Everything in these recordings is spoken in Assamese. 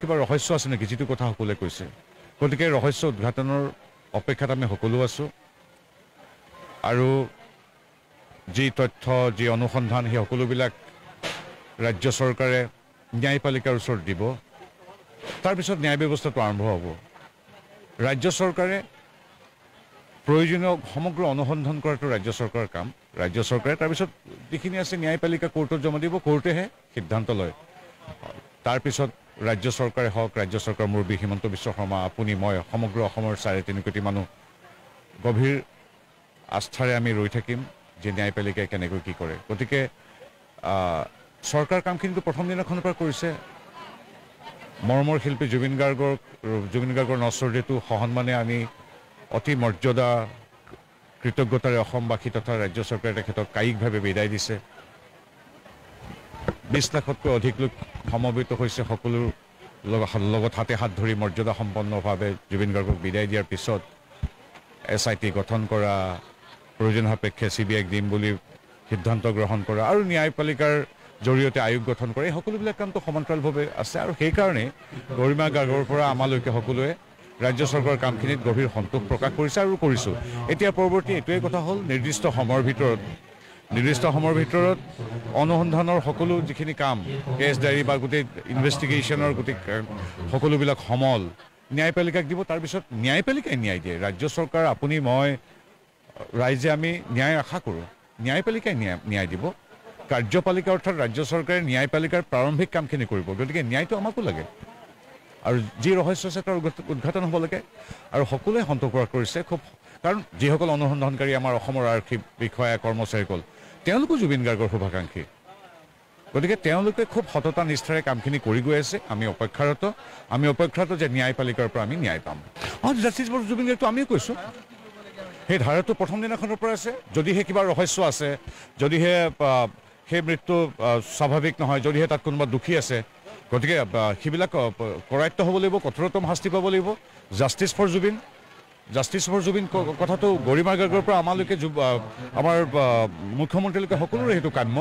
কিবা ৰহস্য আছে নেকি যিটো কথা সকলোৱে কৈছে গতিকে ৰহস্য উদ্ঘাটনৰ অপেক্ষাত আমি সকলো আছো আৰু যি তথ্য যি অনুসন্ধান সেই সকলোবিলাক ৰাজ্য চৰকাৰে ন্যায়পালিকাৰ ওচৰত দিব তাৰ পিছত ন্যায় ব্যৱস্থাটো আৰম্ভ হ'ব ৰাজ্য চৰকাৰে প্ৰয়োজনীয় সমগ্ৰ অনুসন্ধান কৰাটো ৰাজ্য চৰকাৰৰ কাম ৰাজ্য চৰকাৰে তাৰ পিছত যিখিনি আছে ন্যায়পালিকা কোৰ্টত জমা দিব কোৰ্টেহে সিদ্ধান্ত লয় তাৰ পিছত ৰাজ্য চৰকাৰে হওক ৰাজ্য চৰকাৰৰ মুৰব্বী হিমন্ত বিশ্ব শৰ্মা আপুনি মই সমগ্ৰ অসমৰ 3.5 কোটি মানুহ গভীৰ আস্থাৰে আমি ৰৈ থাকিম যে ন্যায়পালিকাই কেনেকৈ কি কৰে গতিকে চৰকাৰ কামখিনিটো প্ৰথম দিনাখনৰ পৰা কৰিছে মৰমৰ শিল্পী জুবিন গাৰ্গৰ নশ্বৰদেহটো সন্মানে আমি অতি মৰ্যাদা কৃতজ্ঞতাৰে অসমবাসী তথা ৰাজ্য চৰকাৰে তেখেতক কায়িকভাৱে বিদায় দিছে 20 লাখতকৈ অধিক লোক সমবেত হৈছে সকলো লগত হাতে হাত ধৰি মৰ্যাদা সম্পন্নভাৱে জুবিন গাৰ্গক বিদায় দিয়াৰ পিছত SIT গঠন কৰা প্ৰয়োজন সাপেক্ষে CBIক দিম বুলি সিদ্ধান্ত গ্ৰহণ কৰা আৰু ন্যায়পালিকাৰ জৰিয়তে আয়োগ গঠন কৰে সকলোবিলাক কামটো সমান্তৰালভাৱে আছে আৰু সেইকাৰণে গৰিমা গাৰ্গৰ পৰা আমালৈকে সকলোৱে ৰাজ্য চৰকাৰৰ কামখিনিত গভীৰ সন্তোষ প্ৰকাশ কৰিছে আৰু কৰিছো এতিয়া পৰৱৰ্তী এইটোৱে কথা হ'ল নিৰ্দিষ্ট সময়ৰ ভিতৰত অনুসন্ধানৰ সকলো যিখিনি কাম কেছ ডায়েৰী বা গোটেই ইনভেষ্টিগেশ্যনৰ গোটেই সকলোবিলাক সমল ন্যায়পালিকাক দিব তাৰ পিছত ন্যায়পালিকাই ন্যায় দিয়ে ৰাজ্য চৰকাৰ আপুনি মই ৰাইজে আমি ন্যায় আশা কৰোঁ ন্যায়পালিকাই ন্যায় দিব কাৰ্যপালিকা অৰ্থাৎ ৰাজ্য চৰকাৰে ন্যায়পালিকাৰ প্ৰাৰম্ভিক কামখিনি কৰিব গতিকে ন্যায়টো আমাকো লাগে আৰু যি ৰহস্য আছে তাৰ উদ্ঘাটন হ'ব লাগে আৰু সকলোৱে সন্তোষ প্ৰকাশ কৰিছে খুব কাৰণ যিসকল অনুসন্ধানকাৰী আমাৰ অসমৰ আৰক্ষী বিষয়া কৰ্মচাৰীসকল তেওঁলোকো জুবিন গাৰ্গৰ শুভাকাংক্ষী গতিকে তেওঁলোকে খুব সততা নিষ্ঠাৰে কামখিনি কৰি গৈ আছে আমি অপেক্ষাৰত যে ন্যায়পালিকাৰ পৰা আমি ন্যায় পাম জাষ্টিছ ফৰ জুবিন গাৰ্গটো আমিও কৈছোঁ সেই ধাৰাটো প্ৰথম দিনাখনৰ পৰা আছে যদিহে কিবা ৰহস্য আছে যদিহে সেই মৃত্যু স্বাভাৱিক নহয় যদিহে তাত কোনোবা দোষী আছে গতিকে সেইবিলাক কৰায়ত্ব হ'ব লাগিব কঠোৰতম শাস্তি পাব লাগিব জাষ্টিছ ফৰ জুবিন কথাটো গৰিমা গাৰ্গৰ পৰা আমালৈকে আমাৰ মুখ্যমন্ত্ৰীলৈকে সকলোৰে সেইটো কাম্য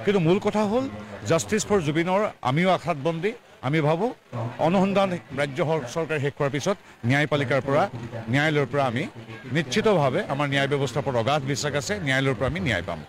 কিন্তু মূল কথা হ'ল জাষ্টিছ ফৰ জুবিনৰ আমিও আশাত বন্দী আমি ভাবোঁ অনুসন্ধান ৰাজ্য চৰকাৰে শেষ কৰাৰ পিছত ন্যায়পালিকাৰ পৰা ন্যায়ালয়ৰ পৰা আমি নিশ্চিতভাৱে আমাৰ ন্যায় ব্যৱস্থাৰ ওপৰত অগাধ বিশ্বাস আছে ন্যায়ালয়ৰ পৰা আমি ন্যায় পাম